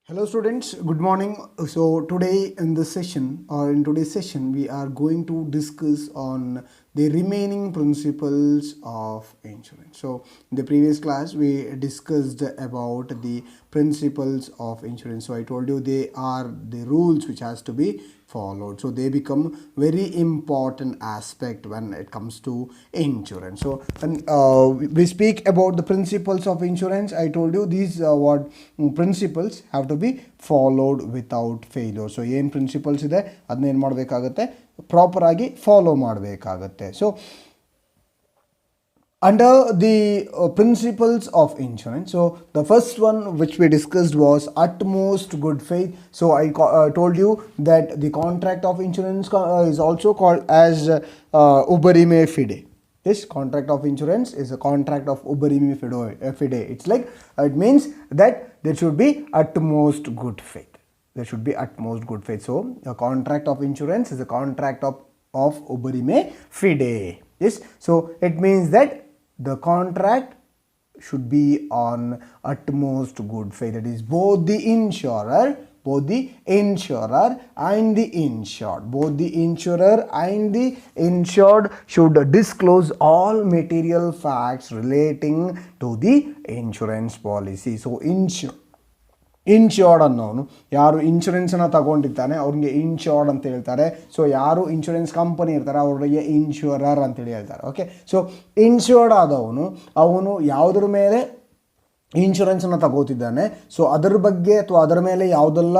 Hello students, good morning. So today in this session or in today's session we are going to discuss on the remaining principles of insurance. So in the previous class we discussed about the principles of insurance. So I told you they are the rules which has to be followed, so they become very important aspect when it comes to insurance. So when we speak about the principles of insurance, I told you these what principles have to be followed without failure. So ಏನು principles ಇದೆ ಅದನ್ನ ಏನು ಮಾಡಬೇಕಾಗುತ್ತೆ, proper ಆಗಿ follow ಮಾಡಬೇಕಾಗುತ್ತೆ. So under the principles of insurance, so the first one which we discussed was utmost good faith. So I told you that the contract of insurance is also called as uberime fide. This contract of insurance is a contract of uberime fide. It's like it means that there should be utmost good faith. There should be utmost good faith. So a contract of insurance is a contract of uberime fide. Yes, so it means that the contract should be on utmost good faith. That is both the insurer and the insured. Both the insurer and the insured should disclose all material facts relating to the insurance policy. So insured ಅನ್ನೋನು ಯಾರು ಇನ್ಶೂರೆನ್ಸನ್ನು ತಗೊಂಡಿರ್ತಾನೆ ಅವ್ರಿಗೆ insured ಅಂತ ಹೇಳ್ತಾರೆ. So ಯಾರು insurance company ಇರ್ತಾರೆ ಅವರಿಗೆ ಇನ್ಶೂರರ್ ಅಂತೇಳಿ ಹೇಳ್ತಾರೆ. ಓಕೆ, ಸೊ ಇನ್ಶೋರ್ಡ್ ಆದವನು ಅವನು ಯಾವುದ್ರ ಮೇಲೆ ಇನ್ಶೂರೆನ್ಸನ್ನು ತಗೋತಿದ್ದಾನೆ, ಸೊ ಅದರ ಬಗ್ಗೆ ಅಥವಾ ಅದರ ಮೇಲೆ ಯಾವುದೆಲ್ಲ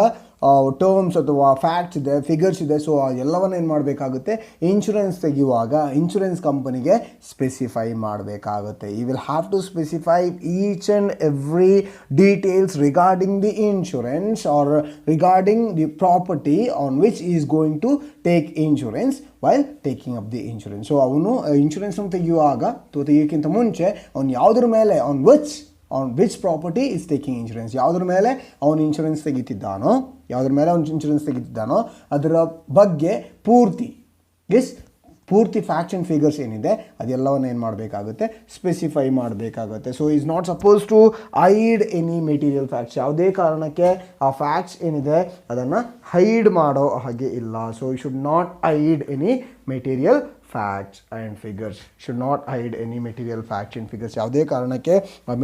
ಟರ್ಮ್ಸ್ ಅಥವಾ ಫ್ಯಾಕ್ಟ್ಸ್ ಇದೆ, ಫಿಗರ್ಸ್ ಇದೆ, ಸೊ ಎಲ್ಲವನ್ನು ಏನು ಮಾಡಬೇಕಾಗುತ್ತೆ, ಇನ್ಶೂರೆನ್ಸ್ ತೆಗೆಯುವಾಗ ಇನ್ಶೂರೆನ್ಸ್ ಕಂಪನಿಗೆ ಸ್ಪೆಸಿಫೈ ಮಾಡಬೇಕಾಗುತ್ತೆ. You will have to specify each and every details regarding the insurance or regarding the property on which is going to take insurance while taking up the insurance. So ಅವನು ಇನ್ಶೂರೆನ್ಸನ್ನು ತೆಗೆಯುವಾಗ ಅಥವಾ ತೆಗಿಯೋಕ್ಕಿಂತ ಮುಂಚೆ ಅವನು ಯಾವುದ್ರ ಮೇಲೆ on which property is taking insurance, ಯಾವುದ್ರ ಮೇಲೆ ಅವನು ಇನ್ಶೂರೆನ್ಸ್ ತೆಗಿತಿದ್ದಾನೋ ಅದರ ಬಗ್ಗೆ ಪೂರ್ತಿ ಫ್ಯಾಕ್ಟ್ಸ್ ಆ್ಯಂಡ್ ಫಿಗರ್ಸ್ ಏನಿದೆ ಅದೆಲ್ಲವನ್ನು ಏನು ಮಾಡಬೇಕಾಗುತ್ತೆ, ಸ್ಪೆಸಿಫೈ ಮಾಡಬೇಕಾಗುತ್ತೆ. So is not suppose to hide any material facts. ಯಾವುದೇ ಕಾರಣಕ್ಕೆ ಆ ಫ್ಯಾಕ್ಟ್ಸ್ ಏನಿದೆ ಅದನ್ನು ಹೈಡ್ ಮಾಡೋ ಹಾಗೆ ಇಲ್ಲ. So you should not hide any material facts and figures. Should not hide any material facts and figures. ಯಾವುದೇ ಕಾರಣಕ್ಕೆ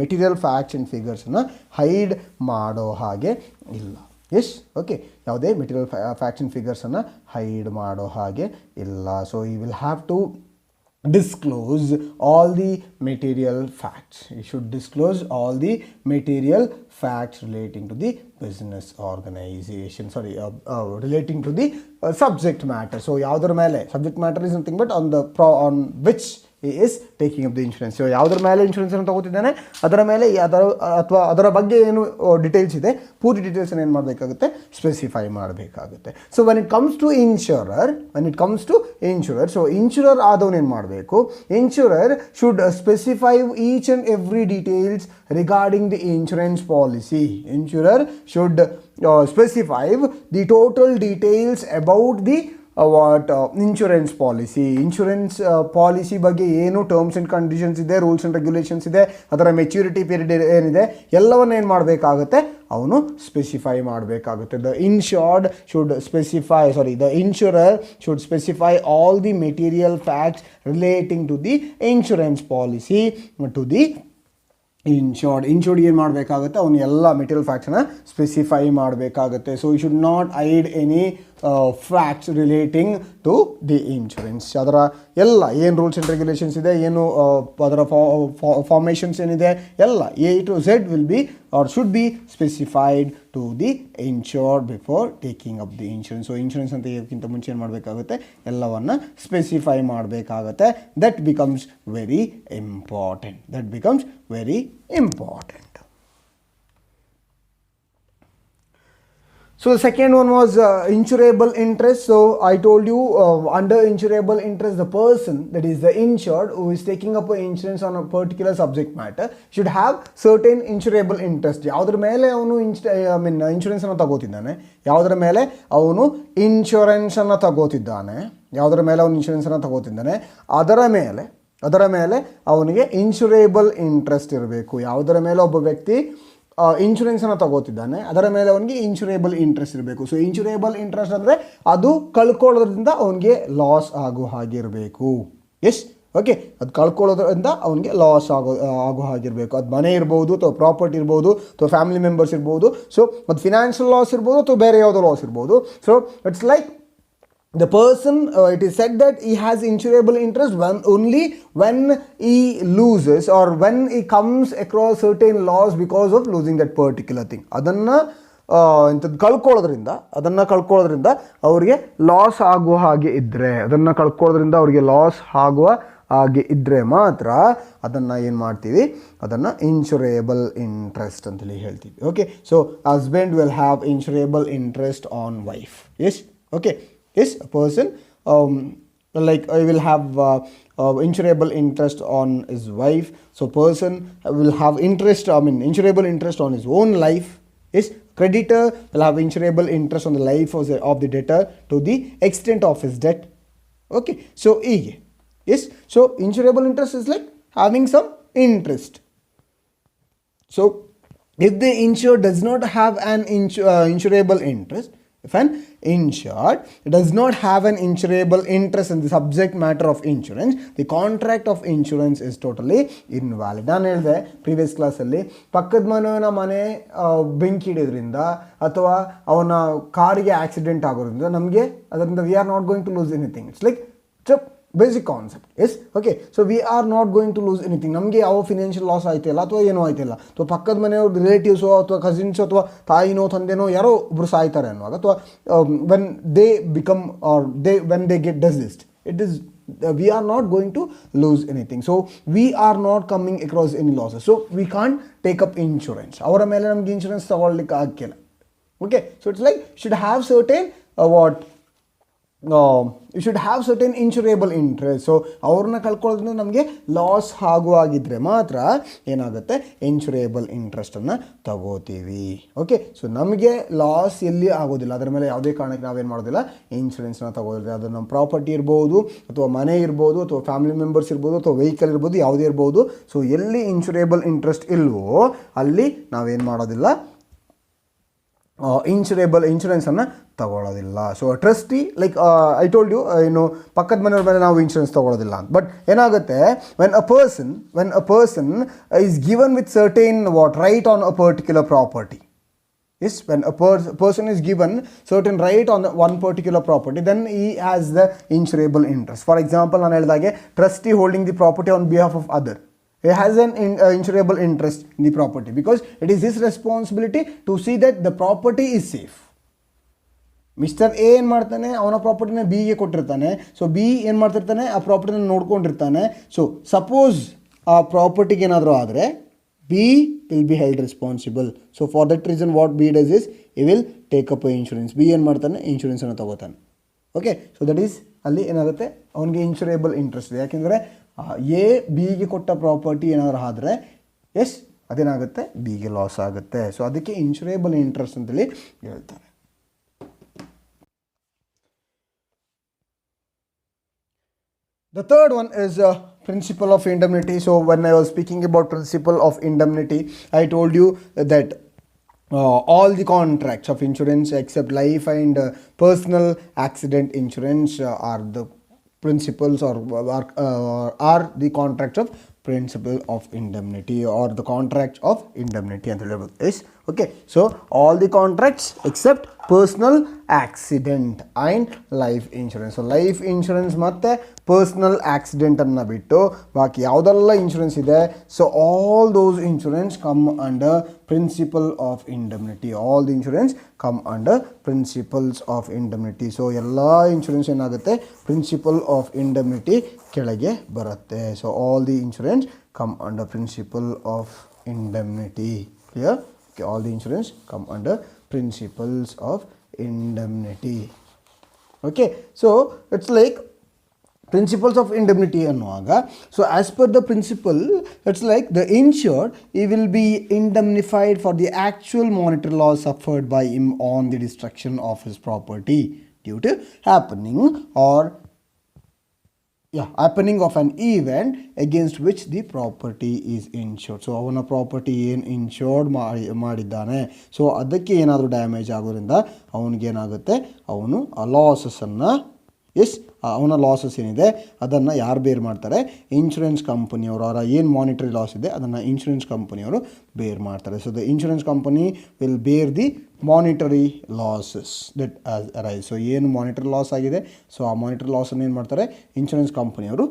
ಮೆಟೀರಿಯಲ್ ಫ್ಯಾಕ್ಟ್ಸ್ ಆ್ಯಂಡ್ ಫಿಗರ್ಸನ್ನು ಹೈಡ್ ಮಾಡೋ ಹಾಗೆ ಇಲ್ಲ. ಎಸ್, ಓಕೆ, ಯಾವುದೇ ಮೆಟೀರಿಯಲ್ ಫ್ಯಾಕ್ಟ್ಸ್ ಆ್ಯಂಡ್ ಫಿಗರ್ಸನ್ನು ಹೈಡ್ ಮಾಡೋ ಹಾಗೆ ಇಲ್ಲ. So you will have to disclose all the material facts. You should disclose all the material facts relating to the business organization, relating to the subject matter. So ಯಾವುದರ ಮೇಲೆ subject matter is nothing but on which he is taking up the insurance. So ಯಾವುದರ ಮೇಲೆ ಇನ್ಶೂರೆನ್ಸನ್ನು ತಗೋತಿದ್ದಾನೆ ಅದರ ಮೇಲೆ ಅಥವಾ ಅದರ ಬಗ್ಗೆ ಏನು ಡೀಟೇಲ್ಸ್ ಇದೆ ಪೂರ್ತಿ ಡೀಟೇಲ್ಸನ್ನು ಏನು ಮಾಡಬೇಕಾಗುತ್ತೆ, ಸ್ಪೆಸಿಫೈ ಮಾಡಬೇಕಾಗುತ್ತೆ. So when it comes to insurer, so insurer ಆದವನು ಏನು ಮಾಡಬೇಕು, insurer should specify each and every details regarding the insurance policy. Insurer should specify the total details about the insurance policy ಬಗ್ಗೆ ಏನು ಟರ್ಮ್ಸ್ ಆ್ಯಂಡ್ ಕಂಡೀಷನ್ಸ್ ಇದೆ, rules and regulations ಇದೆ, ಅದರ maturity period ಏನಿದೆ ಎಲ್ಲವನ್ನ ಏನು ಮಾಡಬೇಕಾಗುತ್ತೆ, ಅವನು ಸ್ಪೆಸಿಫೈ ಮಾಡಬೇಕಾಗುತ್ತೆ. The insurer should specify all the material facts relating to the insurance policy to the insured ಏನು ಮಾಡಬೇಕಾಗುತ್ತೆ, ಅವನು ಎಲ್ಲ ಮೆಟೀರಿಯಲ್ ಫ್ಯಾಕ್ಟ್ಸನ್ನು ಸ್ಪೆಸಿಫೈ ಮಾಡಬೇಕಾಗುತ್ತೆ. So you should not hide any facts relating to the insurance. ಅದರ ಎಲ್ಲ ಏನು ರೂಲ್ಸ್ ಆ್ಯಂಡ್ ರೆಗ್ಯುಲೇಷನ್ಸ್ ಇದೆ, ಏನು ಅದರ ಫಾರ್ಮೇಷನ್ಸ್ ಏನಿದೆ ಎಲ್ಲ A to Z will be or should be specified to the insured before taking up the insurance. So insurance ಅಂತ ಇದಕ್ಕಿಂತ ಮುಂಚೆ ಏನು ಮಾಡಬೇಕಾಗುತ್ತೆ, ಎಲ್ಲವನ್ನು ಸ್ಪೆಸಿಫೈ ಮಾಡಬೇಕಾಗುತ್ತೆ. That becomes very important. So the second one was insurable interest. So I told you under insurable interest, the person, that is the insured, who is taking up an insurance on a particular subject matter should have certain insurable interest. ಯಾವುದರ ಮೇಲೆ ಅವನು ಇನ್ಶೂರೆನ್ಸನ್ನು ತಗೋತಿದ್ದಾನೆ, ಯಾವುದರ ಮೇಲೆ ಅವನು ಇನ್ಶೂರೆನ್ಸನ್ನು ತಗೋತಿದ್ದಾನೆ ಅದರ ಮೇಲೆ ಅವನಿಗೆ insurable interest ಇರಬೇಕು. ಯಾವುದರ ಮೇಲೆ ಒಬ್ಬ ವ್ಯಕ್ತಿ ಇನ್ಶೂರೆನ್ಸನ್ನು ತಗೋತಿದ್ದಾನೆ, ಅದರ ಮೇಲೆ ಅವನಿಗೆ ಇನ್ಶೂರೇಬಲ್ ಇಂಟ್ರೆಸ್ಟ್ ಇರಬೇಕು. ಸೊ ಇನ್ಶೂರೇಬಲ್ ಇಂಟ್ರೆಸ್ಟ್ ಅಂದರೆ ಅದು ಕಳ್ಕೊಳ್ಳೋದ್ರಿಂದ ಅವನಿಗೆ ಲಾಸ್ ಆಗೋ ಹಾಗೆ ಇರಬೇಕು. ಎಸ್, ಓಕೆ, ಅದು ಕಳ್ಕೊಳ್ಳೋದ್ರಿಂದ ಅವನಿಗೆ ಲಾಸ್ ಆಗೋ ಹಾಗಿರಬೇಕು. ಅದು ಮನೆ ಇರ್ಬೋದು, ಅಥವಾ ಪ್ರಾಪರ್ಟಿ ಇರ್ಬೋದು, ಅಥವಾ ಫ್ಯಾಮಿಲಿ ಮೆಂಬರ್ಸ್ ಇರ್ಬೋದು. ಸೊ ಅದು ಫಿನಾನ್ಷಿಯಲ್ ಲಾಸ್ ಇರ್ಬೋದು, ಅಥವಾ ಬೇರೆ ಯಾವುದೋ ಲಾಸ್ ಇರ್ಬೋದು. So it's like the person, it is said that he has insurable interest only when he loses or when he comes across certain loss because of losing that particular thing. ಅದನ್ನು ಇಂಥದ್ದು ಕಳ್ಕೊಳ್ಳೋದ್ರಿಂದ ಅವರಿಗೆ loss ಆಗುವ ಹಾಗೆ ಇದ್ದರೆ, ಮಾತ್ರ ಅದನ್ನು ಏನು ಮಾಡ್ತೀವಿ, ಅದನ್ನು ಇನ್ಶೂರೇಬಲ್ ಇಂಟ್ರೆಸ್ಟ್ ಅಂತೇಳಿ ಹೇಳ್ತೀವಿ. Okay, so husband will have insurable interest on wife. Yes, okay. Yes, a person like I will have insurable interest on his wife. So person will have insurable interest on his own life. Yes, creditor will have insurable interest on the life of the debtor to the extent of his debt. Okay, so yes, so insurable interest is like having some interest. So if the insured does not have an insurable interest, if an insured does not have an insurable interest in the subject matter of insurance, the contract of insurance is totally invalid. ನಾನು ಹೇಳಿದೆ previous ಕ್ಲಾಸಲ್ಲಿ, ಪಕ್ಕದ ಮನೆ ಬೆಂಕಿ ಹಿಡಿಯೋದ್ರಿಂದ ಅಥವಾ ಅವನ ಕಾರಿಗೆ accident ಆಗೋದ್ರಿಂದ ನಮಗೆ ಅದರಿಂದ we are not going to lose anything. It's like basic concept. Yes, okay. So we are not going to lose anything. ನಮಗೆ ಯಾವ ಫಿನಾನ್ಷಿಯಲ್ ಲಾಸ್ ಆಯ್ತಿಲ್ಲ ಅಥವಾ ಏನೋ ಆಯ್ತಿಲ್ಲ, ಅಥವಾ ಪಕ್ಕದ ಮನೆಯವ್ರ ರಿಲೇಟಿವ್ಸೋ ಅಥವಾ ಕಸಿನ್ಸೋ ಅಥವಾ ತಾಯಿನೋ ತಂದೆನೋ ಯಾರೋ ಒಬ್ಬರು ಸಾಯ್ತಾರೆ ಅನ್ನುವಾಗ, ಅಥವಾ when they become or when they get deceased, it is we are not going to lose anything. So we are not coming across any losses. So we can't take up insurance. ಅವರ ಮೇಲೆ ನಮಗೆ insurance ತಗೊಳ್ಲಿಕ್ಕೆ ಆಗಿಲ್ಲ. Okay, so it's like should have certain you should have certain insurable interest. So ಅವ್ರನ್ನ ಕಳ್ಕೊಳ್ಳೋದ್ರಿಂದ ನಮಗೆ loss ಆಗುವಾಗಿದ್ದರೆ ಮಾತ್ರ ಏನಾಗುತ್ತೆ, insurable ಇಂಟ್ರೆಸ್ಟನ್ನು ತಗೋತೀವಿ. Okay, so ನಮಗೆ ಲಾಸ್ ಎಲ್ಲಿ ಆಗೋದಿಲ್ಲ, ಅದರ ಮೇಲೆ ಯಾವುದೇ ಕಾರಣಕ್ಕೆ ನಾವೇನು ಮಾಡೋದಿಲ್ಲ, ಇನ್ಶೂರೆನ್ಸ್ನ ತಗೋದಿಲ್ಲ. ಅದು ನಮ್ಮ ಪ್ರಾಪರ್ಟಿ ಇರ್ಬೋದು, ಅಥವಾ ಮನೆ ಇರ್ಬೋದು, ಅಥವಾ ಫ್ಯಾಮಿಲಿ ಮೆಂಬರ್ಸ್ ಇರ್ಬೋದು, ಅಥವಾ ವೆಹಿಕಲ್ ಇರ್ಬೋದು, ಯಾವುದೇ ಇರ್ಬೋದು. ಸೊ ಎಲ್ಲಿ ಇನ್ಶೂರೇಬಲ್ ಇಂಟ್ರೆಸ್ಟ್ ಇಲ್ವೋ ಅಲ್ಲಿ ನಾವೇನು ಮಾಡೋದಿಲ್ಲ, ಇನ್ಶೂರೆನ್ಸನ್ನು ತಗೊಳ್ಳೋದಿಲ್ಲ. So trustee, like I told you, ಏನು ಪಕ್ಕದ ಮನೆಯವ್ರ ಮೇಲೆ ನಾವು ಇನ್ಶೂರೆನ್ಸ್ ತಗೊಳ್ಳೋದಿಲ್ಲ ಅಂತ. ಬಟ್ ಏನಾಗುತ್ತೆ, when a person is given with certain right on a particular property. Yes, when a person is given certain right on one particular property, then he has the insurable interest. For example, ನಾನು ಹೇಳಿದಾಗೆ trustee holding the property on behalf of other, he has an insurable interest in the property because it is his responsibility to see that the property is safe. Mister A ಏನು ಮಾಡ್ತಾನೆ, ಅವನ ಪ್ರಾಪರ್ಟಿನ ಬಿಗೆ ಕೊಟ್ಟಿರ್ತಾನೆ. So B ಏನು ಮಾಡ್ತಿರ್ತಾನೆ, ಆ ಪ್ರಾಪರ್ಟಿನ ನೋಡ್ಕೊಂಡಿರ್ತಾನೆ. So suppose ಆ ಪ್ರಾಪರ್ಟಿಗೆ ಏನಾದರೂ ಆದರೆ B will be held responsible. So for that reason what B does is he will take up insurance. B ಏನು ಮಾಡ್ತಾನೆ, ಇನ್ಶೂರೆನ್ಸನ್ನು ತಗೋತಾನೆ. ಓಕೆ, ಸೊ ದಟ್ ಈಸ್ ಅಲ್ಲಿ ಏನಾಗುತ್ತೆ, ಅವನಿಗೆ ಇನ್ಶೂರೇಬಲ್ ಇಂಟ್ರೆಸ್ಟ್ ಇದೆ. ಯಾಕೆಂದರೆ ಎ ಬಿಗೆ ಕೊಟ್ಟ ಪ್ರಾಪರ್ಟಿ ಏನಾದರೂ ಆದರೆ ಎಸ್ ಅದೇನಾಗುತ್ತೆ, ಬಿಗೆ ಲಾಸ್ ಆಗುತ್ತೆ. ಸೊ ಅದಕ್ಕೆ ಇನ್ಶೂರೇಬಲ್ ಇಂಟ್ರೆಸ್ಟ್ ಅಂತೇಳಿ ಹೇಳ್ತಾರೆ. The third one is principle of indemnity. So when I was speaking about principle of indemnity, I told you that all the contracts of insurance except life and personal accident insurance are the principles or are the contracts of principle of indemnity or the contracts of indemnity ಅಂತ ಹೇಳ್ಬೋದು. Yes, okay. So all the contracts except personal accident and life insurance. So life insurance ಮತ್ತು personal accident ಅನ್ನು ಬಿಟ್ಟು ಬಾಕಿ ಯಾವುದೆಲ್ಲ insurance ಇದೆ, so all those insurance come under principle of indemnity. All the insurance come under principles of indemnity. So ಎಲ್ಲ insurance ಏನಾಗುತ್ತೆ, principle of indemnity ಕೆಳಗೆ ಬರುತ್ತೆ. So all the insurance come under principle of indemnity. Clear? Okay, all the insurance come under principles of indemnity. Okay, so it's like principles of indemnity ಅನ್ನುವಾಗ, so as per the principle, it's like the insured, he will be indemnified for the actual monetary loss suffered by him on the destruction of his property due to happening or happening of an event against which the property is insured. So ಅವನ property ಏನು insured ಮಾಡಿದ್ದಾನೆ, so ಅದಕ್ಕೆ ಏನಾದರೂ damage ಆಗೋದ್ರಿಂದ ಅವನಿಗೇನಾಗುತ್ತೆ, ಅವನು ಆ ಲಾಸಸ್ಸನ್ನು ಅವನ losses ಏನಿದೆ ಅದನ್ನು ಯಾರು ಬೇರ್ ಮಾಡ್ತಾರೆ, ಇನ್ಶೂರೆನ್ಸ್ ಕಂಪನಿಯವರು. ಅವರ ಏನು ಮಾನಿಟರಿ ಲಾಸ್ ಇದೆ ಅದನ್ನು ಇನ್ಶೂರೆನ್ಸ್ ಕಂಪನಿಯವರು ಬೇರ್ ಮಾಡ್ತಾರೆ. So the insurance company will bear the monetary losses that arise. So ಏನು ಮಾನಿಟರಿ ಲಾಸ್ ಆಗಿದೆ, ಸೊ ಆ ಮಾನಿಟರಿ ಲಾಸನ್ನು ಏನು ಮಾಡ್ತಾರೆ, ಇನ್ಶೂರೆನ್ಸ್ ಕಂಪನಿಯವರು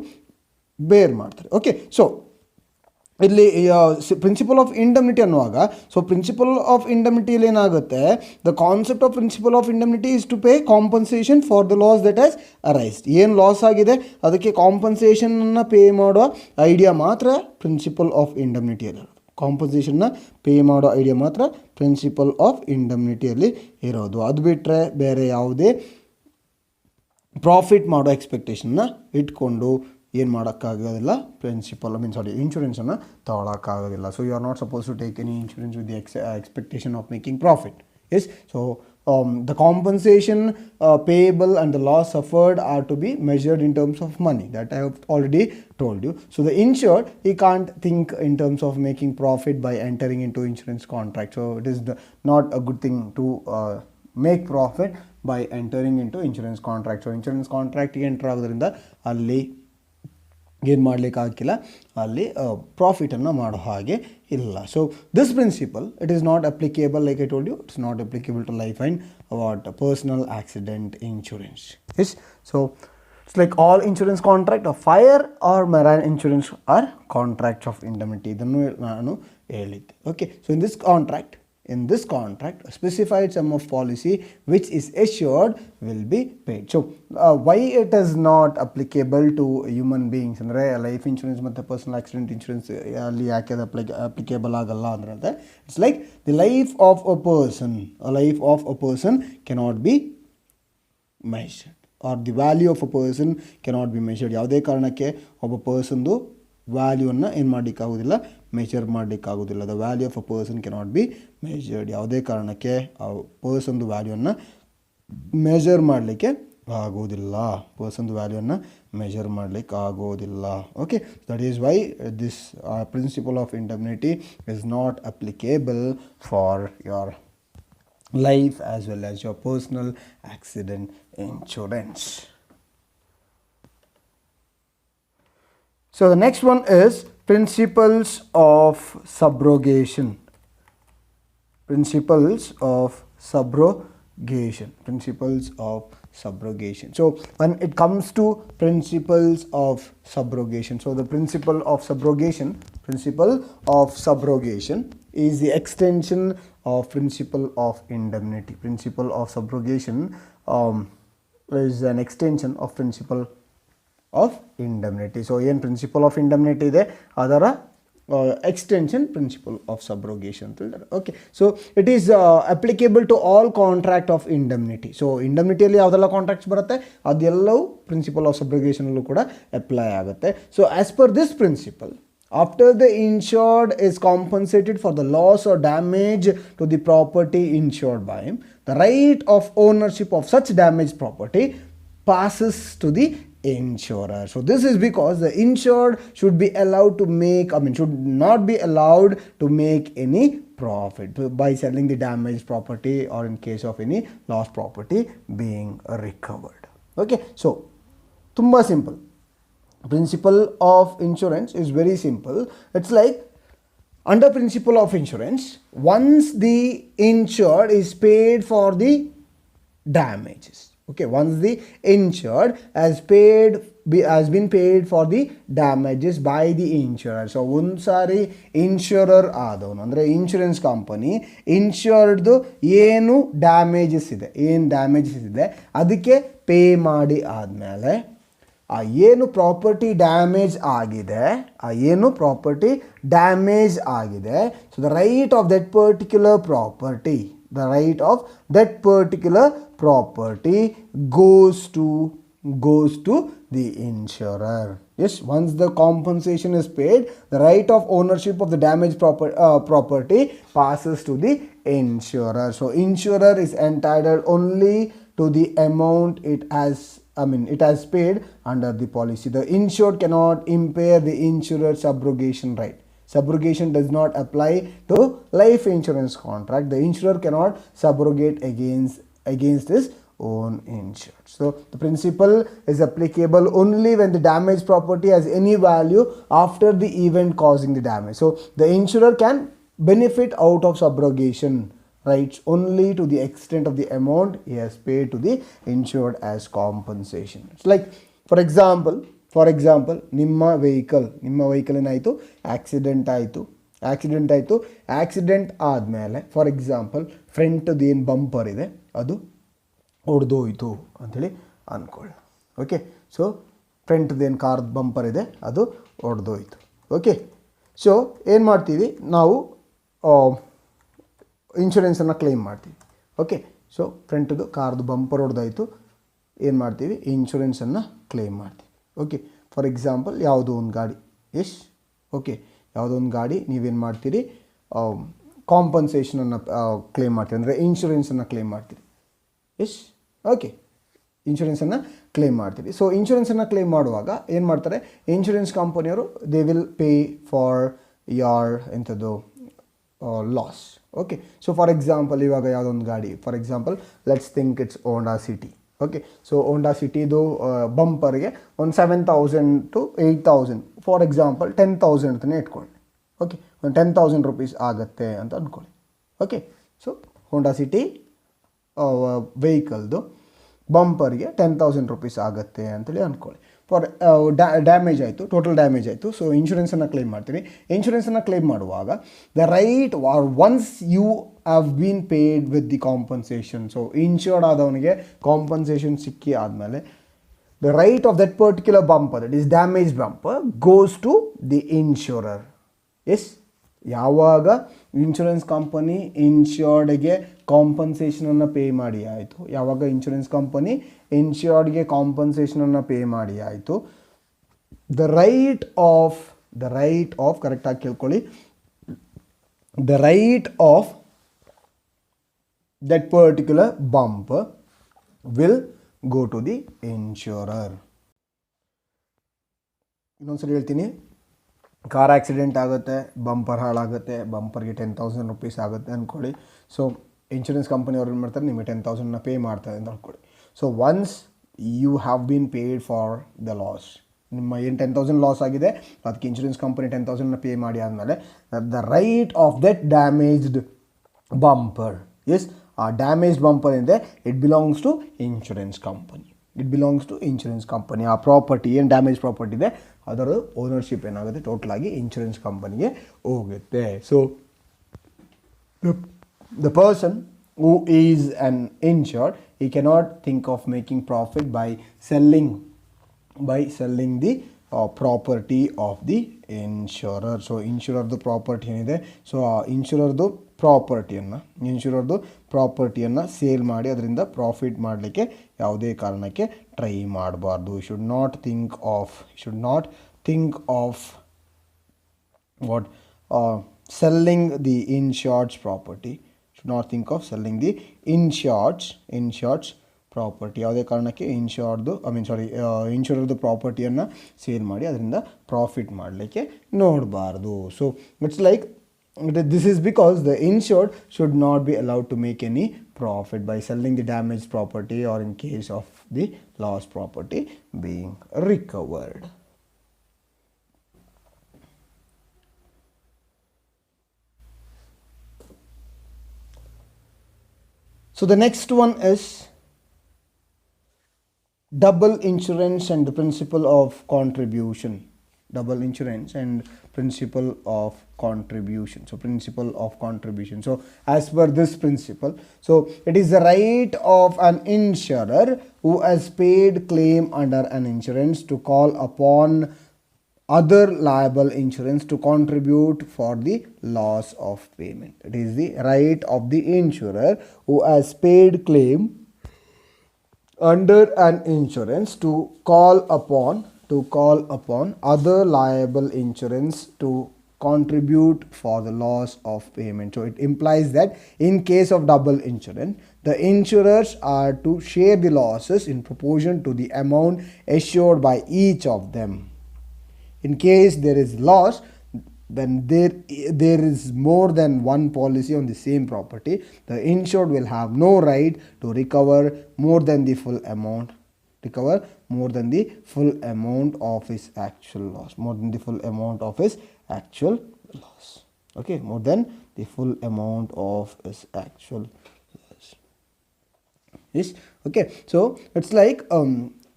ಬೇರ್ ಮಾಡ್ತಾರೆ. ಓಕೆ, ಸೊ ಇಲ್ಲಿ ಪ್ರಿನ್ಸಿಪಲ್ ಆಫ್ ಇಂಡಮ್ನಿಟಿ ಅನ್ನುವಾಗ, ಸೊ ಪ್ರಿನ್ಸಿಪಲ್ ಆಫ್ ಇಂಡಮ್ನಿಟಿಯಲ್ಲಿ ಏನಾಗುತ್ತೆ, the concept of principle of indemnity is to pay compensation for the loss that has arisen. ಏನು ಲಾಸ್ ಆಗಿದೆ ಅದಕ್ಕೆ ಕಾಂಪನ್ಸೇಷನ್ನ ಪೇ ಮಾಡೋ ಐಡಿಯಾ ಮಾತ್ರ ಪ್ರಿನ್ಸಿಪಲ್ ಆಫ್ ಇಂಡಮ್ನಿಟಿಯಲ್ಲಿ ಇರೋದು. ಕಾಂಪನ್ಸೇಷನ್ನ ಪೇ ಮಾಡೋ ಐಡಿಯಾ ಮಾತ್ರ ಪ್ರಿನ್ಸಿಪಲ್ ಆಫ್ ಇಂಡಮ್ನಿಟಿಯಲ್ಲಿ ಇರೋದು. ಅದು ಬಿಟ್ಟರೆ ಬೇರೆ ಯಾವುದೇ ಪ್ರಾಫಿಟ್ ಮಾಡೋ ಎಕ್ಸ್ಪೆಕ್ಟೇಷನ್ನ ಇಟ್ಕೊಂಡು ಏನು ಮಾಡೋಕ್ಕಾಗೋದಿಲ್ಲ, ಇನ್ಶೂರೆನ್ಸನ್ನು ತೊಗೊಳಕ್ಕಾಗೋದಿಲ್ಲ. So you are not suppose to take any insurance with the expectation of making profit. Yes, so the compensation payable and the loss suffered are to be measured in terms of money. That I have already told you. So the insured, he can't think in terms of making profit by entering into insurance contract. So it is not a good thing to make profit by entering into insurance contract. So insurance contract enter ಆಗೋದ್ರಿಂದ ಅಲ್ಲಿ ಏನು ಮಾಡಲಿಕ್ಕೆ ಆಗಿಲ್ಲ, ಅಲ್ಲಿ ಪ್ರಾಫಿಟನ್ನು ಮಾಡೋ ಹಾಗೆ ಇಲ್ಲ. So this principle it is not applicable, like I told you, it's not applicable to life and what personal accident insurance. Yes, so it's like all insurance contract of fire or marine insurance or contracts of indemnity. ಇದನ್ನು ನಾನು ಹೇಳಿದ್ದೆ. Okay, so in this contract a specified sum of policy which is assured will be paid. So why it is not applicable to human beings andre life insurance matte personal accident insurance alli yake applicable agalla andre it's like the life of a person cannot be measured, or the value of a person cannot be measured. ಯಾವುದೇ ಕಾರಣಕ್ಕೆ ಒಬ್ಬ ಪರ್ಸನ್ದು ವ್ಯಾಲ್ಯೂವನ್ನು ಏನು ಮಾಡಲಿಕ್ಕಾಗೋದಿಲ್ಲ, measure ಮಾಡಲಿಕ್ಕಾಗೋದಿಲ್ಲ. The value of a person cannot be measured. ಯಾವುದೇ ಕಾರಣಕ್ಕೆ ಆ ಪರ್ಸನ್ದು ವ್ಯಾಲ್ಯೂವನ್ನು ಮೆಜರ್ ಮಾಡಲಿಕ್ಕೆ ಆಗೋದಿಲ್ಲ, ಪರ್ಸನ್ದು ವ್ಯಾಲ್ಯೂವನ್ನು ಮೆಜರ್ ಮಾಡಲಿಕ್ಕೆ ಆಗೋದಿಲ್ಲ. Okay, that is why this principle of indemnity is not applicable for your life as well as your personal accident insurance. So the next one is principles of subrogation. Principles of subrogation. So when it comes to principles of subrogation, so the principle of subrogation is the extension of principle of indemnity. Principle of subrogation is an extension of principle of indemnity. So ಏನು principal of ಇಂಡಮ್ನಿಟಿ ಇದೆ ಅದರ extension principle of subrogation. Okay, so it is applicable to all contract of indemnity. So indemnity ಅಲ್ಲಿ ಯಾವುದೆಲ್ಲ contracts ಬರುತ್ತೆ ಅದೆಲ್ಲವೂ principle of ಸಬ್ರೋಗೇಷನ್ ಅಲ್ಲೂ ಕೂಡ apply ಆಗುತ್ತೆ. So as per this principle, after the insured is compensated for the loss or damage to the property insured by him, the right of ownership of such damaged property passes to the insurer. So this is because the insured should not be allowed to make any profit by selling the damaged property or in case of any lost property being recovered. Okay, so tumba simple. Principle of insurance is very simple. It's like under principle of insurance, once the insured is paid for the damages, okay, once the insured has been paid for the damages by the insurer. So ಒಂದ್ಸಾರಿ ಇನ್ಶೂರರ್ ಆದವನು ಅಂದರೆ insurance company ಇನ್ಶೂರ್ಡ್ದು ಏನು damages ಇದೆ ಅದಕ್ಕೆ pay ಮಾಡಿ ಆದಮೇಲೆ ಆ ಏನು ಪ್ರಾಪರ್ಟಿ ಡ್ಯಾಮೇಜ್ ಆಗಿದೆ so the right of that particular property goes to the insurer. Yes, once the compensation is paid, the right of ownership of the damaged property passes to the insurer. So insurer is entitled only to the amount it has it has paid under the policy. The insured cannot impair the insurer's subrogation right. Subrogation does not apply to life insurance contract. The insurer cannot subrogate against his own insured. So the principle is applicable only when the damaged property has any value after the event causing the damage. So the insurer can benefit out of subrogation rights only to the extent of the amount he has paid to the insured as compensation. It's like, for example, ನಿಮ್ಮ vehicle ಏನಾಯಿತು, accident ಆದಮೇಲೆ for example ಫ್ರಂಟ್ದು ಏನು bumper ಇದೆ ಅದು ಒಡೆದೋಯ್ತು ಅಂಥೇಳಿ ಅಂದ್ಕೊಳ್ಳಿ. Okay, so ಫ್ರಂಟ್ದು ಏನು car bumper ಇದೆ ಅದು ಒಡೆದೋಯ್ತು. ಓಕೆ, ಸೊ ಏನು ಮಾಡ್ತೀವಿ ನಾವು, ಇನ್ಶೂರೆನ್ಸನ್ನು ಕ್ಲೈಮ್ ಮಾಡ್ತೀವಿ. ಓಕೆ, ಸೊ ಫ್ರಂಟ್ದು ಕಾರ್ದು ಬಂಪರ್ ಹೊಡೆದಾಯಿತು, ಏನು ಮಾಡ್ತೀವಿ, ಇನ್ಶೂರೆನ್ಸನ್ನು ಕ್ಲೈಮ್ ಮಾಡ್ತೀವಿ. ಓಕೆ, ಫಾರ್ ಎಕ್ಸಾಂಪಲ್ ಯಾವುದೋ ಒಂದು ಗಾಡಿ, ಯಾವುದೋ ಒಂದು ಗಾಡಿ ನೀವೇನು ಮಾಡ್ತೀರಿ, ಕಾಂಪನ್ಸೇಷನನ್ನು ಕ್ಲೇಮ್ ಮಾಡ್ತೀರಿ, ಅಂದರೆ ಇನ್ಶೂರೆನ್ಸನ್ನು ಕ್ಲೇಮ್ ಮಾಡ್ತೀರಿ. ಓಕೆ, ಇನ್ಶೂರೆನ್ಸನ್ನು ಕ್ಲೇಮ್ ಮಾಡ್ತೀವಿ. ಸೊ ಇನ್ಶೂರೆನ್ಸನ್ನು ಕ್ಲೇಮ್ ಮಾಡುವಾಗ ಏನು ಮಾಡ್ತಾರೆ, ಇನ್ಶೂರೆನ್ಸ್ ಕಂಪನಿಯವರು they will pay for your ಎಂಥದ್ದು loss. Okay, so for example ಇವಾಗ ಯಾವುದೋ ಒಂದು ಗಾಡಿ, for example let's think it's Honda City. Okay, so Honda ಸಿಟಿದು ಬಂಪರ್ಗೆ ಒಂದು 7,000 to 8,000, ಫಾರ್ ಎಕ್ಸಾಂಪಲ್ 10,000 ಅಂತಲೇ ಇಟ್ಕೊಳ್ಳಿ. ಓಕೆ, ಒಂದು 10,000 rupees ಆಗುತ್ತೆ ಅಂತ ಅಂದ್ಕೊಳ್ಳಿ. ಓಕೆ, ಸೊ ಹೋಂಡಾ ಸಿಟಿ ವೆಹಿಕಲ್ದು ಬಂಪರ್ಗೆ 10,000 rupees ಆಗುತ್ತೆ ಅಂತೇಳಿ ಅಂದ್ಕೊಳ್ಳಿ. ಫಾರ್ ಡ್ಯಾಮೇಜ್ ಆಯಿತು, ಟೋಟಲ್ ಡ್ಯಾಮೇಜ್ ಆಯಿತು. ಸೊ ಇನ್ಶೂರೆನ್ಸನ್ನು ಕ್ಲೈಮ್ ಮಾಡ್ತೀವಿ. ಇನ್ಶೂರೆನ್ಸನ್ನು ಕ್ಲೈಮ್ ಮಾಡುವಾಗ the right once you have been paid with the compensation, so insured ಆದವನಿಗೆ ಕಾಂಪನ್ಸೇಷನ್ ಸಿಕ್ಕಿ ಆದಮೇಲೆ the right of that particular bumper, that is damage bumper, goes to the insurer. ಯಾವಾಗ insurance company ಇನ್ಶೂರ್ಡ್ಗೆ ಕಾಂಪನ್ಸೇಷನನ್ನು pay ಮಾಡಿ ಆಯಿತು, ಯಾವಾಗ ಇನ್ಶೂರೆನ್ಸ್ ಕಂಪನಿ ಇನ್ಶೂರ್ಡ್ಗೆ ಕಾಂಪನ್ಸೇಷನನ್ನು ಪೇ ಮಾಡಿ ಆಯಿತು, ದ ರೈಟ್ ಆಫ್ ಕರೆಕ್ಟಾಗಿ ಕೇಳ್ಕೊಳ್ಳಿ, the right of that particular bumper will go to the insurer. ಇನ್ನೊಂದ್ಸರಿ ಹೇಳ್ತೀನಿ, ಕಾರ್ ಆಕ್ಸಿಡೆಂಟ್ ಆಗುತ್ತೆ, ಬಂಪರ್ ಹಾಳಾಗುತ್ತೆ, ಬಂಪರ್ಗೆ 10,000 rupees ಆಗುತ್ತೆ ಅಂದ್ಕೊಳ್ಳಿ. ಸೊ ಇನ್ಶೂರೆನ್ಸ್ ಕಂಪನಿಯವ್ರು ಏನು ಮಾಡ್ತಾರೆ, ನಿಮಗೆ 10,000ನ ಪೇ ಮಾಡ್ತಾರೆ ಅಂತ ಅಂದ್ಕೊಳ್ಳಿ. So once you have been paid for the loss, ನಿಮ್ಮ ಏನು 10,000 ಲಾಸ್ ಆಗಿದೆ ಅದಕ್ಕೆ ಇನ್ಶೂರೆನ್ಸ್ ಕಂಪನಿ 10,000ನ ಪೇ ಮಾಡಿ ಆದಮೇಲೆ the right of that damaged bumper, ಆ ಡ್ಯಾಮೇಜ್ಡ್ ಬಂಪರ್ ಏನಿದೆ it belongs to insurance company. ಆ ಪ್ರಾಪರ್ಟಿ ಏನು ಡ್ಯಾಮೇಜ್ ಪ್ರಾಪರ್ಟಿ ಇದೆ ಅದರ ಓನರ್ಶಿಪ್ ಏನಾಗುತ್ತೆ, ಟೋಟಲ್ ಆಗಿ ಇನ್ಶೂರೆನ್ಸ್ ಕಂಪನಿಗೆ ಹೋಗುತ್ತೆ. So the person who is an insured, he cannot think of making profit by selling the property of the insurer. So ಇನ್ಶೂರರ್ದು property ಏನಿದೆ, ಸೊ ಆ ಇನ್ಶೂರರ್ದು ಪ್ರಾಪರ್ಟಿಯನ್ನು ಸೇಲ್ ಮಾಡಿ ಅದರಿಂದ ಪ್ರಾಫಿಟ್ ಮಾಡಲಿಕ್ಕೆ ಯಾವುದೇ ಕಾರಣಕ್ಕೆ ಟ್ರೈ ಮಾಡಬಾರ್ದು. Should not think of what selling the insured's property. Should not think of selling the insured's property. ಯಾವುದೇ ಕಾರಣಕ್ಕೆ ಇನ್ಶೂರರ್ದು ಪ್ರಾಪರ್ಟಿಯನ್ನು ಸೇಲ್ ಮಾಡಿ ಅದರಿಂದ ಪ್ರಾಫಿಟ್ ಮಾಡಲಿಕ್ಕೆ ನೋಡಬಾರ್ದು. So it's like this is because the insured should not be allowed to make any profit by selling the damaged property or in case of the lost property being recovered. So the next one is double insurance and the principle of contribution. Double insurance and principle of contribution. So principle of contribution. So as per this principle, so it is the right of an insurer who has paid claim under an insurance to call upon other liable insurance to contribute for the loss of payment. It is the right of the insurer who has paid claim under an insurance to call upon other liable insurance to contribute for the loss of payment. So it implies that in case of double insurance, the insurers are to share the losses in proportion to the amount assured by each of them. In case there is loss, when there is more than one policy on the same property, the insured will have no right to recover more than the full amount of his actual loss, okay, more than the full amount of his actual loss. Yes, okay, so it's like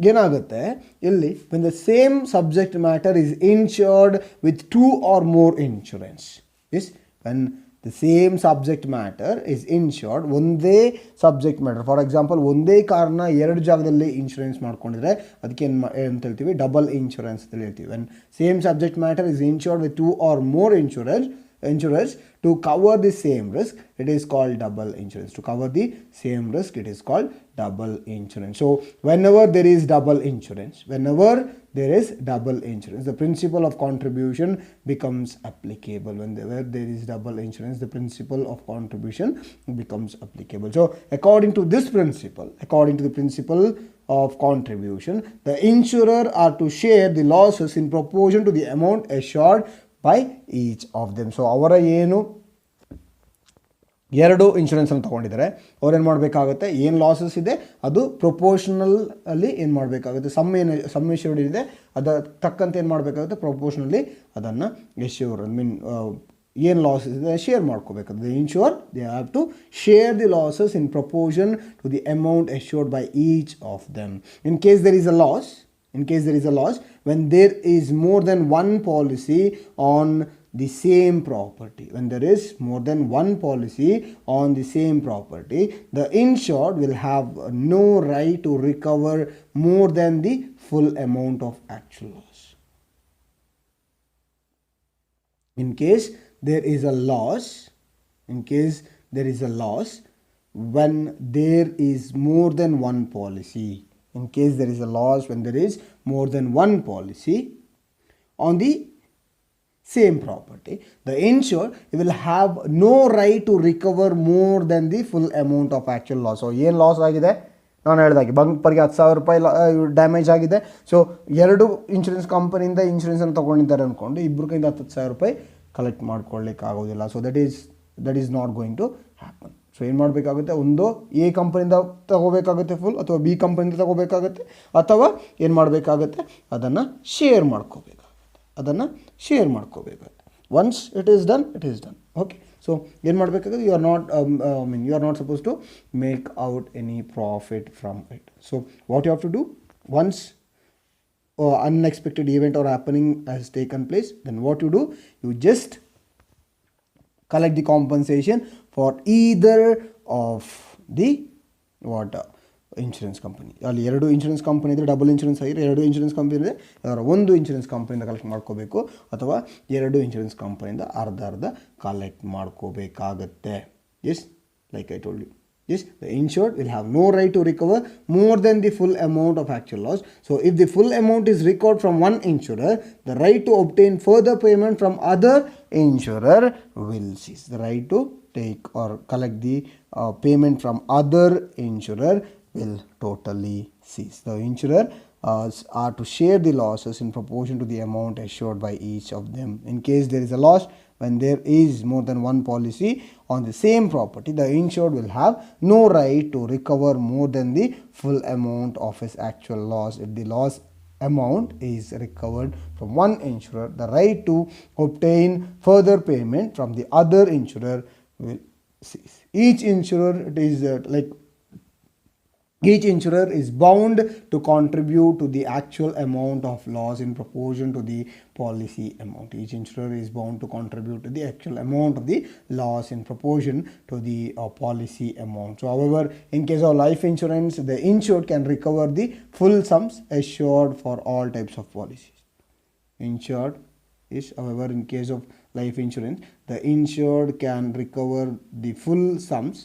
ಏನಾಗುತ್ತೆ ಇಲ್ಲಿ when the same subject matter is insured with two or more insurance. Yes, when the same subject matter is insured, ಒಂದೇ subject matter, for example ಒಂದೇ ಕಾರ್ನ ಎರಡು ಜಾಗದಲ್ಲಿ insurance ಮಾಡ್ಕೊಂಡಿದ್ರೆ ಅದಕ್ಕೆ ಅಂತ ಹೇಳ್ತೀವಿ ಡಬಲ್ ಇನ್ಶೂರೆನ್ಸ್ ಅಂತ ಹೇಳ್ತೀವಿ. when same subject matter is insured with two or more insurers to cover the same risk, it is called double insurance. To cover the same risk, it is called double insurance. So whenever there is double insurance, the principle of contribution becomes applicable. Whenever there is double insurance, the principle of contribution becomes applicable. So according to the principle of contribution, the insurer are to share the losses in proportion to the amount assured by each of them. So ಅವರ ಏನು ಎರಡು ಇನ್ಶೂರೆನ್ಸನ್ನು ತೊಗೊಂಡಿದ್ದಾರೆ, ಅವ್ರು ಏನು ಮಾಡಬೇಕಾಗುತ್ತೆ, ಏನು losses ಇದೆ ಅದು proportional ಅಲ್ಲಿ ಏನು ಮಾಡಬೇಕಾಗುತ್ತೆ, ಸಮ್ ಎಶ್ಯೂರ್ಡ್ ಇದೆ ಅದರ ತಕ್ಕಂತೆ ಏನು ಮಾಡಬೇಕಾಗುತ್ತೆ, ಪ್ರೊಪೋರ್ಷನಲ್ಲಿ ಅದನ್ನು ಎಶ್ಯೂರ್ ಏನು ಲಾಸಸ್ ಇದೆ ಶೇರ್ ಮಾಡ್ಕೋಬೇಕಾಗುತ್ತೆ. They have to share the losses in proportion to the amount assured by each of them. In case there is a loss, when there is more than one policy on the same property, the insured will have no right to recover more than the full amount of actual loss. In case there is a loss, when there is more than one policy, when there is more than one policy on the same property, the insured will have no right to recover more than the full amount of actual loss. So ಏನು loss ಆಗಿದೆ, ನಾನು ಹೇಳಿದಾಗೆ ಬಂಪರ್ಗೆ 10,000 ರೂಪಾಯಿ damage ಆಗಿದೆ. So ಎರಡು insurance ಕಂಪನಿಯಿಂದ ಇನ್ಶೂರೆನ್ಸನ್ನು ತೊಗೊಂಡಿದ್ದಾರೆ ಅಂದ್ಕೊಂಡು ಇಬ್ಬರು ಕೈಯಿಂದ 10,000 ರೂಪಾಯಿ ಕಲೆಕ್ಟ್ ಮಾಡ್ಕೊಳ್ಳಿಕ್ಕೆ ಆಗೋದಿಲ್ಲ. So that is not going to happen. So ಏನು ಮಾಡಬೇಕಾಗುತ್ತೆ, ಒಂದು ಎ ಕಂಪನಿಯಿಂದ ತಗೋಬೇಕಾಗುತ್ತೆ ಫುಲ್, ಅಥವಾ ಬಿ ಕಂಪನಿಯಿಂದ ತಗೋಬೇಕಾಗುತ್ತೆ, ಅಥವಾ ಏನು ಮಾಡಬೇಕಾಗುತ್ತೆ ಅದನ್ನು ಶೇರ್ ಮಾಡ್ಕೋಬೇಕಾಗುತ್ತೆ. Once it is done. Okay, so ಏನು ಮಾಡಬೇಕಾಗುತ್ತೆ, you are not suppose to make out any profit from it. So what you have to do, once unexpected event or happening has taken place, then what you do, you just collect the compensation for either of the insurance company. ಅಲ್ಲಿ ಎರಡು insurance company ಇದ್ದರೆ double insurance ಆಗಿದ್ರೆ ಎರಡು insurance company ಇದ್ದರೆ ಅದರ ಒಂದು insurance ಕಂಪನಿಯಿಂದ collect ಮಾಡ್ಕೋಬೇಕು, ಅಥವಾ ಎರಡು ಇನ್ಶೂರೆನ್ಸ್ ಕಂಪನಿಯಿಂದ ಅರ್ಧ ಕಲೆಕ್ಟ್ ಮಾಡ್ಕೋಬೇಕಾಗತ್ತೆ. Yes, like I told you. Yes, the insured will have no right to recover more than the full amount of actual loss. So if the full amount is recovered from one insurer, the right to obtain further payment from other insurer will cease. The right to take or collect the payment from other insurer will totally cease. The insurer are to share the losses in proportion to the amount assured by each of them. In case there is a loss, when there is more than one policy on the same property, the insured will have no right to recover more than the full amount of his actual loss. If the loss amount is recovered from one insurer, the right to obtain further payment from the other insurer will cease. Each insurer is bound to contribute to the actual amount of loss in proportion to the policy amount. Each insurer is bound to contribute to the actual amount of the loss in proportion to the policy amount. So however, in case of life insurance, the insured can recover the full sums assured for all types of policies. However, in case of life insurance, the insured can recover the full sums.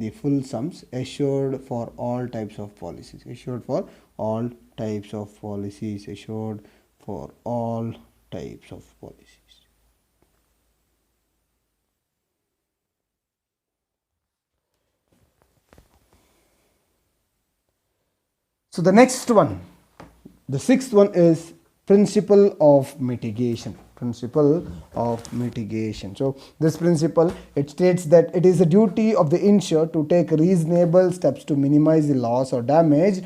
The full sums assured for all types of policies. Assured for all types of policies. So the next one, the sixth one is principle of mitigation. Principle of mitigation. So this principle, it states that it is a duty of the insured to take reasonable steps to minimize the loss or damage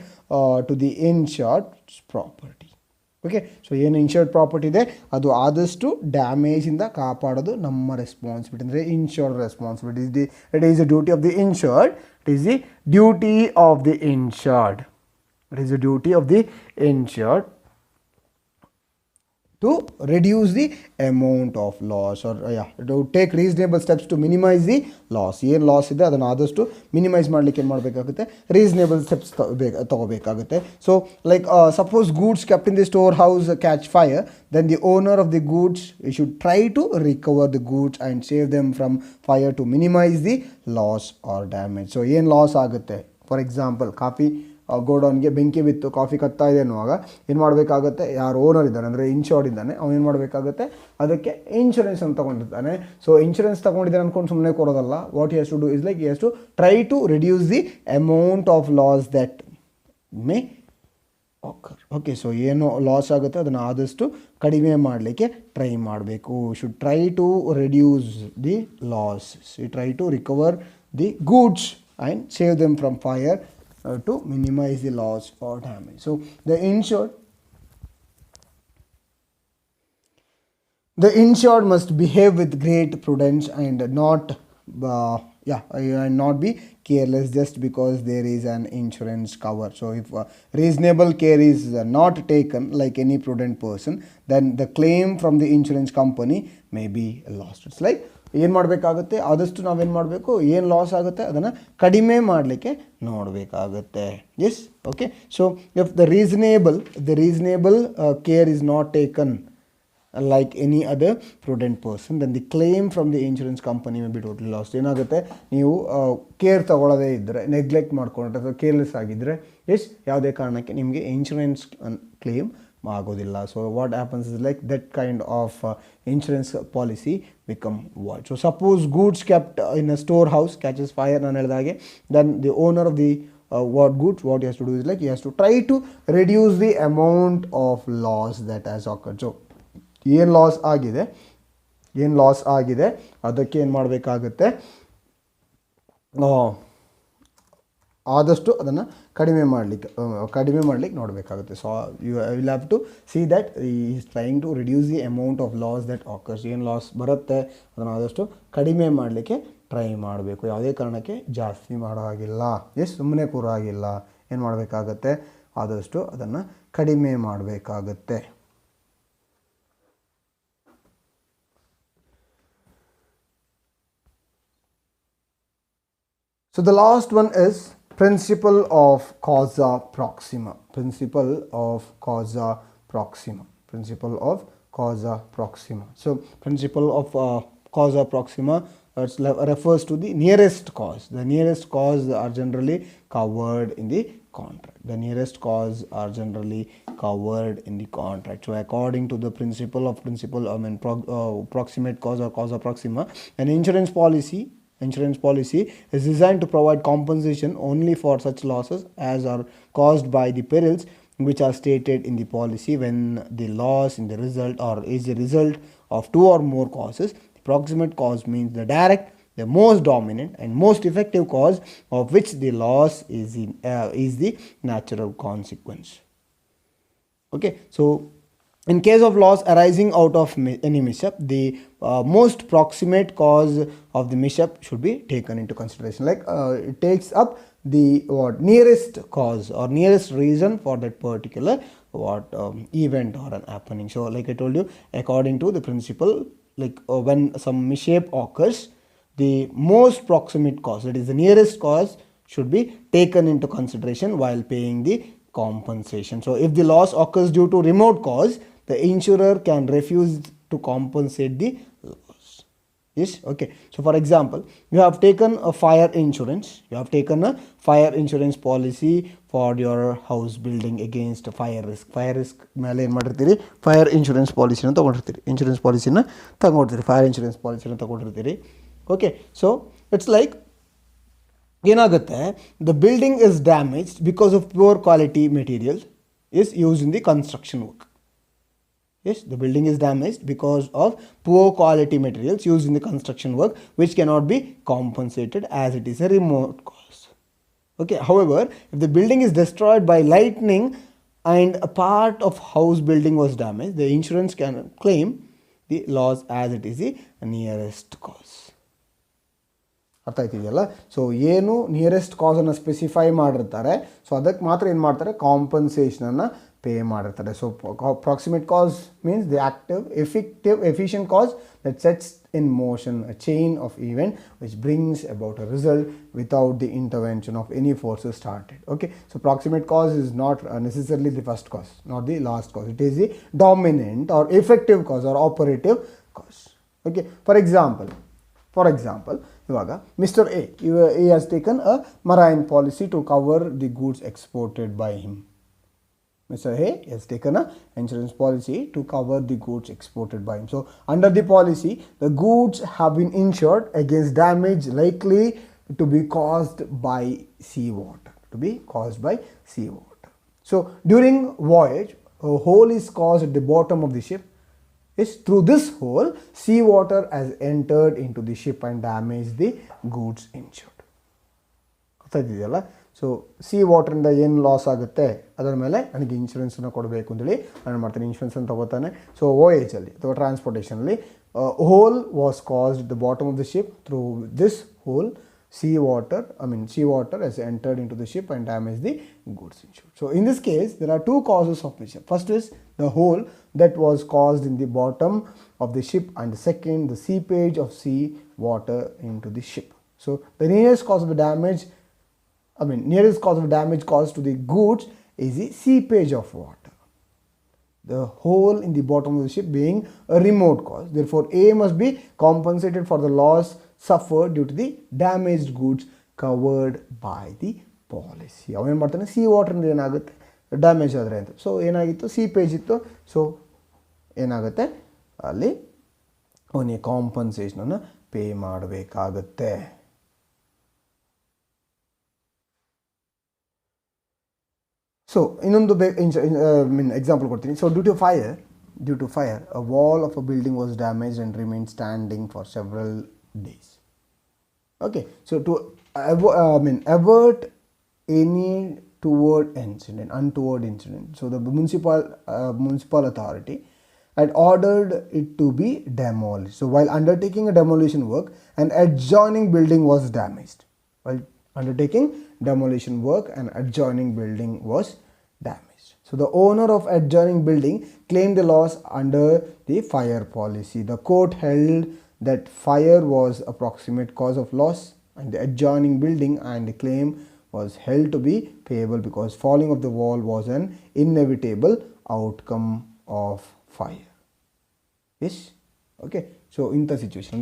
to the insured's property. Okay, so ಏನು insured property ಇದೆ ಅದು ಆದಷ್ಟು ಡ್ಯಾಮೇಜಿಂದ ಕಾಪಾಡೋದು ನಮ್ಮ responsibility, ಅಂದರೆ insured responsibility. It is the duty of the insured. It is the duty of the insured. It is the duty of the insured to reduce the amount of loss, or to take reasonable steps to minimize the loss. ಏನು loss ಇದೆ ಅದನ್ನು ಆದಷ್ಟು minimise ಮಾಡಲಿಕ್ಕೆ ಏನು ಮಾಡಬೇಕಾಗುತ್ತೆ, reasonable steps ತಗೋಬೇಕಾಗುತ್ತೆ. So like suppose goods kept in the store house catch fire, then the owner of the goods should try to recover the goods and save them from fire to minimize the loss or damage. So ಏನು loss ಆಗುತ್ತೆ, for example coffee ಗೋಡೌನ್ಗೆ ಬೆಂಕಿ ಬಿತ್ತು, coffee ಕತ್ತಾ ಇದೆ ಅನ್ನುವಾಗ ಏನು ಮಾಡಬೇಕಾಗುತ್ತೆ, ಯಾರು owner ಇದ್ದಾನೆ ಅಂದರೆ ಇನ್ಶೂರ್ಡ್ ಇದ್ದಾನೆ, ಅವನು ಏನು ಮಾಡಬೇಕಾಗುತ್ತೆ, ಅದಕ್ಕೆ ಇನ್ಶೂರೆನ್ಸ್ ಅಂತ ತೊಗೊಂಡಿರ್ತಾನೆ. ಸೊ ಇನ್ಶೂರೆನ್ಸ್ ತೊಗೊಂಡಿದ್ದಾನೆ ಅಂದ್ಕೊಂಡು ಸುಮ್ಮನೆ ಕೊಡೋದಲ್ಲ. What he has to do is like he has to try to reduce the amount of loss that may occur. Okay, so ಏನು ಲಾಸ್ ಆಗುತ್ತೆ ಅದನ್ನು ಆದಷ್ಟು ಕಡಿಮೆ ಮಾಡಲಿಕ್ಕೆ ಟ್ರೈ ಮಾಡಬೇಕು. Should try to reduce the loss, try to recover the goods and save them from fire to minimize the loss or damage. So the insured must behave with great prudence and not be careless just because there is an insurance cover. So if reasonable care is not taken like any prudent person, then the claim from the insurance company may be lost. It's like ಏನು ಮಾಡಬೇಕಾಗುತ್ತೆ, ಆದಷ್ಟು ನಾವೇನು ಮಾಡಬೇಕು, ಏನು loss ಆಗುತ್ತೆ ಅದನ್ನು ಕಡಿಮೆ ಮಾಡಲಿಕ್ಕೆ ನೋಡಬೇಕಾಗುತ್ತೆ. Yes, okay. So if the reasonable care is not taken like any other prudent person, then the claim from the insurance company may be totally lost. ಏನಾಗುತ್ತೆ, ನೀವು ಕೇರ್ ತಗೊಳ್ಳೋದೇ ಇದ್ದರೆ, ನೆಗ್ಲೆಕ್ಟ್ ಮಾಡ್ಕೊಂಡ್ರೆ ಅಥವಾ ಕೇರ್ಲೆಸ್ ಆಗಿದ್ದರೆ ಯಾವುದೇ ಕಾರಣಕ್ಕೆ ನಿಮಗೆ ಇನ್ಶೂರೆನ್ಸ್ ಕ್ಲೇಮ್ ಆಗೋದಿಲ್ಲ. So what happens is like that kind of insurance policy become void. So suppose goods kept in a storehouse catches fire, ನಾನು ಹೇಳಿದಾಗೆ, then the owner of the what he has to do is like he has to try to reduce the amount of loss that has occurred. So ಏನು loss ಆಗಿದೆ ಅದಕ್ಕೆ ಏನು ಮಾಡಬೇಕಾಗುತ್ತೆ, ಆದಷ್ಟು ಅದನ್ನು ಕಡಿಮೆ ಮಾಡಲಿಕ್ಕೆ ನೋಡಬೇಕಾಗುತ್ತೆ. So you will have to see that he is trying to reduce the amount of loss that occurs. ಏನು ಲಾಸ್ ಬರುತ್ತೆ ಅದನ್ನು ಆದಷ್ಟು ಕಡಿಮೆ ಮಾಡಲಿಕ್ಕೆ ಟ್ರೈ ಮಾಡಬೇಕು. ಯಾವುದೇ ಕಾರಣಕ್ಕೆ ಜಾಸ್ತಿ ಮಾಡೋ ಹಾಗಿಲ್ಲ, ಸುಮ್ಮನೆ ಕೂರೋ ಹಾಗಿಲ್ಲ. ಏನು ಮಾಡಬೇಕಾಗತ್ತೆ, ಆದಷ್ಟು ಅದನ್ನು ಕಡಿಮೆ ಮಾಡಬೇಕಾಗತ್ತೆ. So the last one is principle of causa proxima. Principle of causa proxima. So principle of causa proxima refers to the nearest cause. The nearest cause are generally covered in the contract. So according to the proximate cause or causa proxima, an insurance policy is designed to provide compensation only for such losses as are caused by the perils which are stated in the policy. When the loss is the result of two or more causes, the proximate cause means the direct, the most dominant and most effective cause of which the loss is the natural consequence. Okay, so in case of loss arising out of any mishap, the most proximate cause of the mishap should be taken into consideration. Like it takes up the nearest cause or nearest reason for that particular event or an happening. So like I told you, according to the principle, like when some mishap occurs, the most proximate cause, that is the nearest cause, should be taken into consideration while paying the compensation. So if the loss occurs due to remote cause, the insurer can refuse to compensate the loss. Yes, okay. So for example, you have taken a fire insurance, you have taken a fire insurance policy for your house building against fire risk ಮೇಲೆ ಏನು ಮಾಡಿರ್ತೀರಿ, fire insurance ಪಾಲಿಸಿನ ತೊಗೊಂಡಿರ್ತೀರಿ, insurance ಪಾಲಿಸಿನ ತಗೊಂಡಿರ್ತೀರಿ, fire insurance ಪಾಲಿಸಿನ ತಗೊಂಡಿರ್ತೀರಿ. Okay, so it's like ಏನಾಗುತ್ತೆ, the building is damaged because of poor quality material is used in the construction work. Yes, the building is damaged because of poor quality materials used in the construction work, which cannot be compensated as it is a remote cause. Okay, however, if the building is destroyed by lightning and a part of house building was damaged, the insurance can claim the loss as it is the nearest cause. ಅರ್ಥ ಆಯ್ತಿದೆಯಲ್ಲ. So ಏನು nearest ಕಾಸನ್ನು specify ಮಾಡಿರ್ತಾರೆ, so ಅದಕ್ಕೆ ಮಾತ್ರ ಏನು ಮಾಡ್ತಾರೆ, ಕಾಂಪನ್ಸೇಷನನ್ನು ಪೇ ಮಾಡಿರ್ತಾರೆ. So proximate cause means the active efficient cause that sets in motion a chain of event which brings about a result without the intervention of any forces started. Okay, so proximate cause is not necessarily the first cause, not the last cause. It is the dominant or effective cause or operative cos. Okay, for example ಇವಾಗ mister A he has taken a marine policy to cover the goods exported by him. Mr. A has taken a insurance policy to cover the goods exported by him. So under the policy, the goods have been insured against damage likely to be caused by seawater. So during voyage, a hole is caused at the bottom of the ship. Is through this hole, seawater has entered into the ship and damaged the goods insured. ಗೊತ್ತಾಗ್ತಿದೆಯಲ್ಲ. So sea ವಾಟರಿಂದ ಏನು loss ಆಗುತ್ತೆ ಅದರ ಮೇಲೆ ನನಗೆ ಇನ್ಶೂರೆನ್ಸನ್ನು ಕೊಡಬೇಕು ಅಂತೇಳಿ ನಾನು ಮಾಡ್ತೀನಿ, ಇನ್ಶೂರೆನ್ಸನ್ನು ತಗೋತಾನೆ. ಸೊ ಓಯೇಜಲ್ಲಿ ಅಥವಾ ಟ್ರಾನ್ಸ್ಪೋರ್ಟೇಷನಲ್ಲಿ hole was caused the bottom of the ship. Through this hole seawater has entered into the ship and damaged the goods insured. So in this case, there are two causes of the ship. First is the hole that was caused in the bottom of the ship, and the second, the seepage of sea water into the ship. So the nearest cause of damage caused to the goods is the seepage of water. The hole in the bottom of the ship being a remote cause. Therefore, A must be compensated for the loss suffered due to the damaged goods covered by the policy. ಅವನೇನು ಮಾಡ್ತಾನೆ, C ವಾಟರ್ನಿಂದ ಏನಾಗುತ್ತೆ damage ಆದರೆ ಅಂತ. So ಏನಾಗಿತ್ತು, seepage ಇತ್ತು. So ಏನಾಗುತ್ತೆ ಅಲ್ಲಿ ಅವನಿಗೆ ಕಾಂಪನ್ಸೇಷನನ್ನು ಪೇ ಮಾಡಬೇಕಾಗತ್ತೆ. ಸೊ ಇನ್ನೊಂದು ಎಕ್ಸಾಂಪಲ್ ಕೊಡ್ತೀನಿ. So due to fire a wall of a building was damaged and remained standing for several days. Okay, so to avert any untoward incident, so the municipal authority had ordered it to be demolished. So while undertaking a demolition work, an adjoining building was damaged. So the owner of adjoining building claimed the loss under the fire policy. The court held that fire was a proximate cause of loss and the adjoining building, and the claim was held to be payable because falling of the wall was an inevitable outcome of fire. Yes, okay. So in the situation,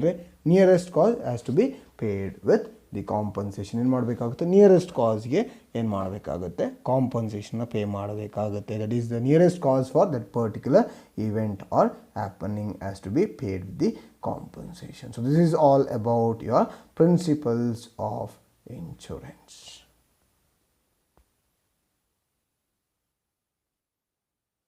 nearest cause has to be paid with the compensation. ಏನು ಮಾಡಬೇಕಾಗುತ್ತೆ, nearest ಕಾಸ್ಗೆ ಏನು ಮಾಡಬೇಕಾಗುತ್ತೆ, ಕಾಂಪನ್ಸೇಷನ್ನ pay ಮಾಡಬೇಕಾಗುತ್ತೆ. That is the nearest cause for that particular event or happening has to be paid with the compensation. So this is all about your principles of insurance.